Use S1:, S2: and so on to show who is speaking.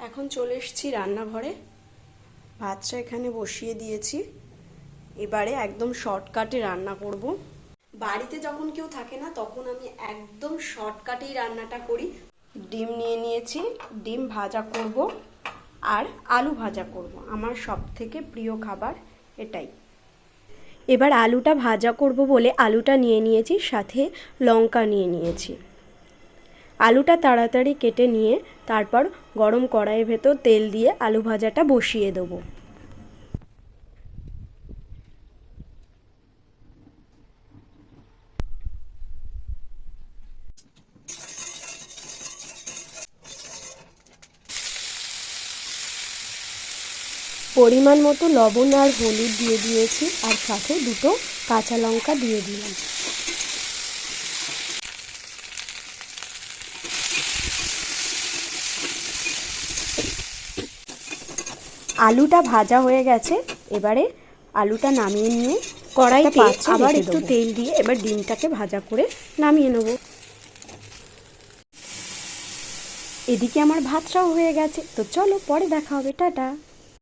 S1: এখন চলে এসেছি রান্নাঘরে, ভাতটা এখানে বসিয়ে দিয়েছি। এবারে একদম শর্টকাটে রান্না করব। বাড়িতে যখন কেউ থাকে না তখন আমি একদম শর্টকাটেই রান্নাটা করি। ডিম নিয়ে নিয়েছি, ডিম ভাজা করব আর আলু ভাজা করব। আমার সবথেকে প্রিয় খাবার এটাই। এবার আলুটা ভাজা করব বলে আলুটা নিয়ে নিয়েছি, সাথে লঙ্কা নিয়ে নিয়েছি। আলুটা তাড়াতাড়ি কেটে নিয়ে তারপর গরম কড়াইয়ের ভেতর তেল দিয়ে আলু ভাজাটা বসিয়ে দেবো। পরিমাণ মতো লবণ আর হলুদ দিয়ে দিয়েছি, আর সাথে দুটো কাঁচা লঙ্কা দিয়ে দিলাম। আলুটা ভাজা হয়ে গেছে, এবারে আলুটা নামিয়ে নিয়ে কড়াইতে আবার একটু তেল দিয়ে এবার ডিমটাকে ভাজা করে নামিয়ে নেব। এদিকে আমার ভাতটাও হয়ে গেছে, তো চলো পরে দেখা হবে, টাটা।